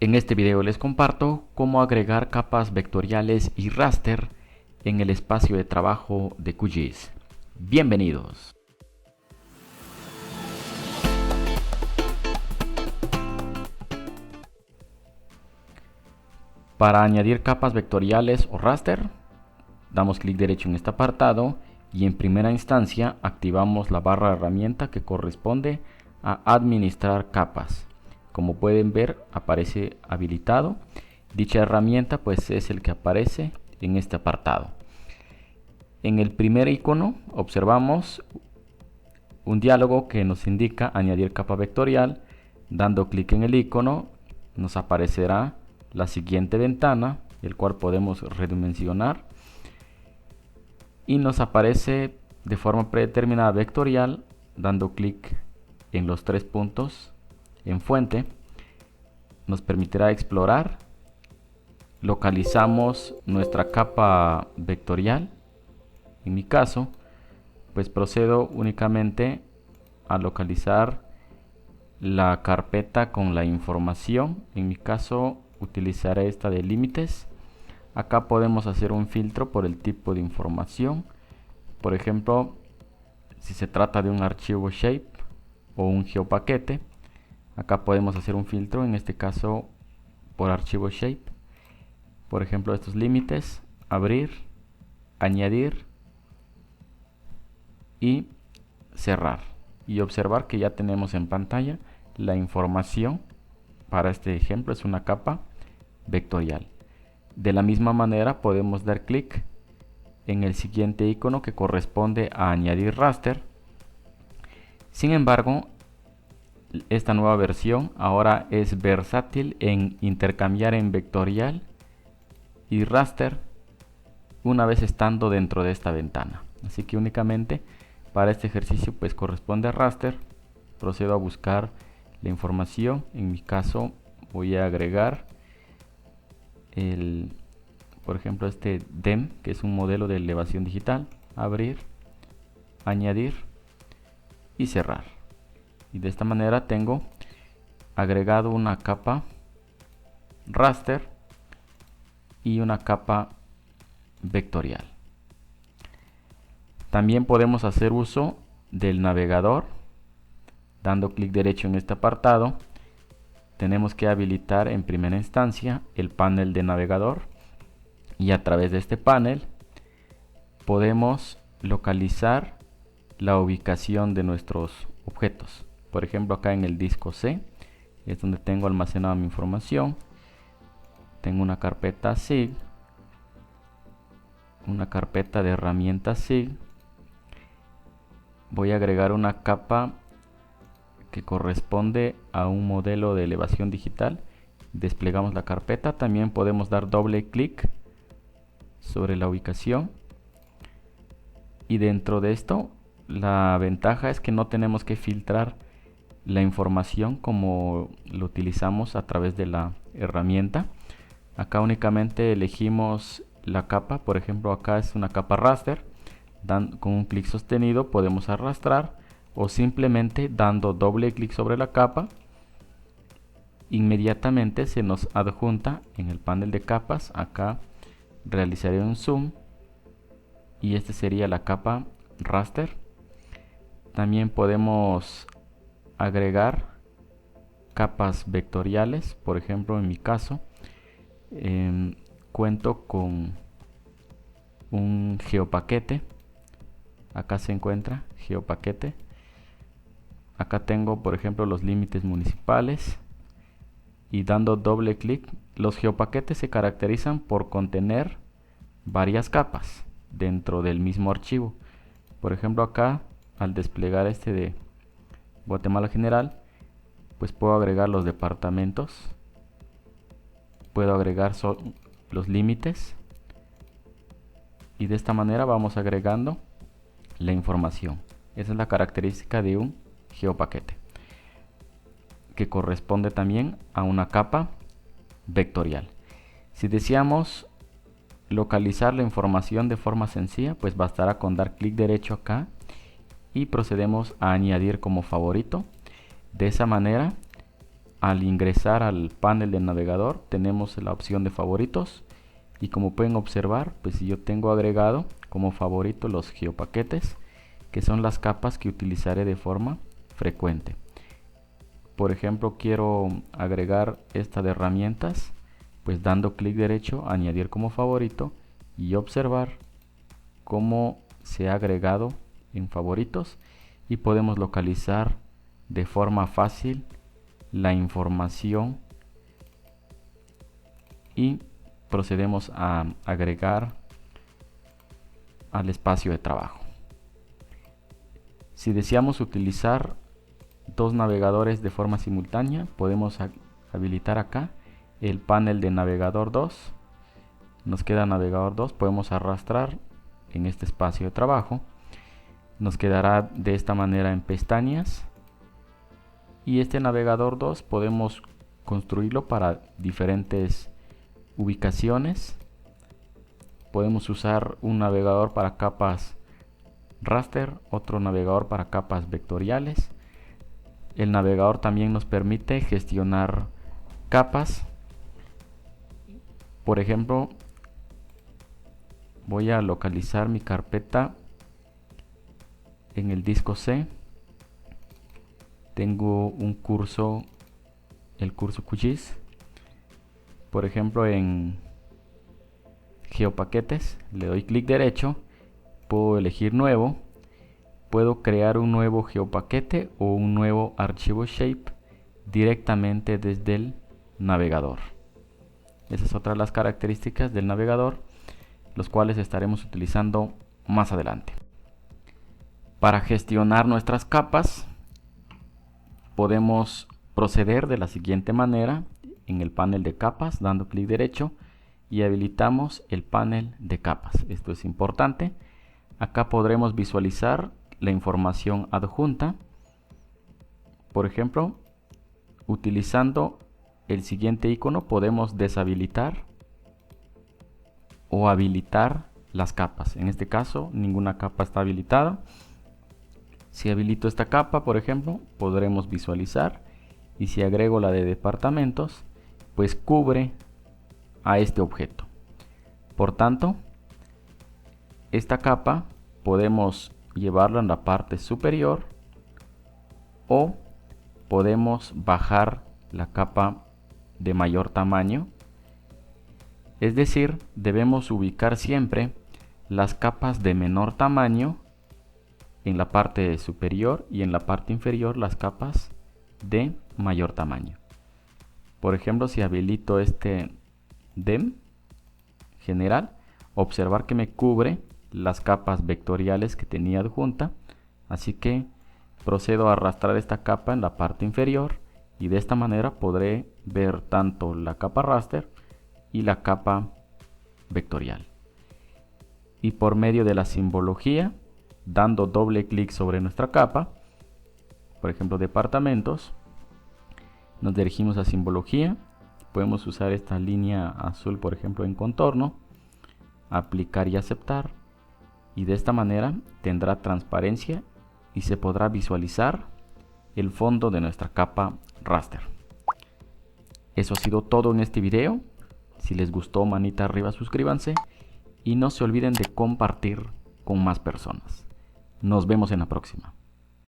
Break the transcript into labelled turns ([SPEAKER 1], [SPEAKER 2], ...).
[SPEAKER 1] En este video les comparto cómo agregar capas vectoriales y raster en el espacio de trabajo de QGIS. Bienvenidos. Para añadir capas vectoriales o raster, damos clic derecho en este apartado y en primera instancia activamos la barra de herramienta que corresponde a administrar capas. Como pueden ver, aparece habilitado. Dicha herramienta pues es el que aparece en este apartado. En el primer icono observamos un diálogo que nos indica añadir capa vectorial. Dando clic en el icono nos aparecerá la siguiente ventana, el cual podemos redimensionar, y nos aparece de forma predeterminada vectorial. Dando clic en los tres puntos en fuente nos permitirá explorar. Localizamos nuestra capa vectorial. En mi caso pues procedo únicamente a localizar la carpeta con la información. En mi caso utilizaré esta de límites. Acá podemos hacer un filtro por el tipo de información. Por ejemplo, si se trata de un archivo shape o un geopaquete, acá podemos hacer un filtro, en este caso por archivo shape. Por ejemplo, estos límites, abrir, añadir y cerrar. Y observar que ya tenemos en pantalla la información. Para este ejemplo es una capa vectorial. De la misma manera podemos dar clic en el siguiente icono que corresponde a añadir raster. Sin embargo, esta nueva versión ahora es versátil en intercambiar en vectorial y raster una vez estando dentro de esta ventana. Así que únicamente para este ejercicio pues corresponde a raster. Procedo a buscar la información. En mi caso voy a agregar por ejemplo este DEM, que es un modelo de elevación digital. Abrir, añadir y cerrar. Y de esta manera tengo agregado una capa raster y una capa vectorial. También podemos hacer uso del navegador. Dando clic derecho en este apartado, tenemos que habilitar en primera instancia el panel de navegador, y a través de este panel podemos localizar la ubicación de nuestros objetos. Por ejemplo, acá en el disco C es donde tengo almacenada mi información. Tengo una carpeta SIG, una carpeta de herramientas SIG. Voy a agregar una capa que corresponde a un modelo de elevación digital. Desplegamos la carpeta. También podemos dar doble clic sobre la ubicación, y dentro de esto la ventaja es que no tenemos que filtrar la información como lo utilizamos a través de la herramienta. Acá únicamente elegimos la capa. Por ejemplo, acá es una capa raster. Con un clic sostenido podemos arrastrar, o simplemente dando doble clic sobre la capa inmediatamente se nos adjunta en el panel de capas. Acá realizaré un zoom y este sería la capa raster. También podemos agregar capas vectoriales. Por ejemplo, en mi caso cuento con un geopaquete. Acá se encuentra geopaquete. Acá tengo por ejemplo los límites municipales, y dando doble clic, los geopaquetes se caracterizan por contener varias capas dentro del mismo archivo. Por ejemplo, acá al desplegar este de Guatemala General, pues puedo agregar los departamentos, puedo agregar los límites, y de esta manera vamos agregando la información. Esa es la característica de un geopaquete, que corresponde también a una capa vectorial. Si deseamos localizar la información de forma sencilla, pues bastará con dar clic derecho acá y procedemos a añadir como favorito. De esa manera al ingresar al panel del navegador tenemos la opción de favoritos, y como pueden observar, pues si yo tengo agregado como favorito los geopaquetes, que son las capas que utilizaré de forma frecuente. Por ejemplo, quiero agregar esta de herramientas, pues dando clic derecho, añadir como favorito, y observar cómo se ha agregado en favoritos, y podemos localizar de forma fácil la información y procedemos a agregar al espacio de trabajo. Si deseamos utilizar dos navegadores de forma simultánea, podemos habilitar acá el panel de navegador 2. Nos queda navegador 2, podemos arrastrar en este espacio de trabajo. Nos quedará de esta manera en pestañas, y este navegador 2 podemos construirlo para diferentes ubicaciones. Podemos usar un navegador para capas raster, otro navegador para capas vectoriales. El navegador también nos permite gestionar capas. Por ejemplo, voy a localizar mi carpeta en el disco C. Tengo un curso, el curso QGIS. Por ejemplo, en geopaquetes le doy clic derecho, puedo elegir nuevo, puedo crear un nuevo geopaquete o un nuevo archivo shape directamente desde el navegador. Esa es otra de las características del navegador, los cuales estaremos utilizando más adelante. Para gestionar nuestras capas podemos proceder de la siguiente manera. En el panel de capas, dando clic derecho, y habilitamos el panel de capas. Esto es importante. Acá podremos visualizar la información adjunta. Por ejemplo, utilizando el siguiente icono podemos deshabilitar o habilitar las capas. En este caso, ninguna capa está habilitada. Si habilito esta capa, por ejemplo, podremos visualizar, y si agrego la de departamentos, pues cubre a este objeto. Por tanto, esta capa podemos llevarla en la parte superior o podemos bajar la capa de mayor tamaño. Es decir, debemos ubicar siempre las capas de menor tamaño en la parte superior, y en la parte inferior las capas de mayor tamaño. Por ejemplo, si habilito este DEM general, observar que me cubre las capas vectoriales que tenía adjunta, así que procedo a arrastrar esta capa en la parte inferior, y de esta manera podré ver tanto la capa raster y la capa vectorial. Y por medio de la simbología, dando doble clic sobre nuestra capa, por ejemplo departamentos, nos dirigimos a simbología. Podemos usar esta línea azul, por ejemplo, en contorno, aplicar y aceptar, y de esta manera tendrá transparencia y se podrá visualizar el fondo de nuestra capa raster. Eso ha sido todo en este video. Si les gustó, manita arriba, suscríbanse y no se olviden de compartir con más personas. Nos vemos en la próxima.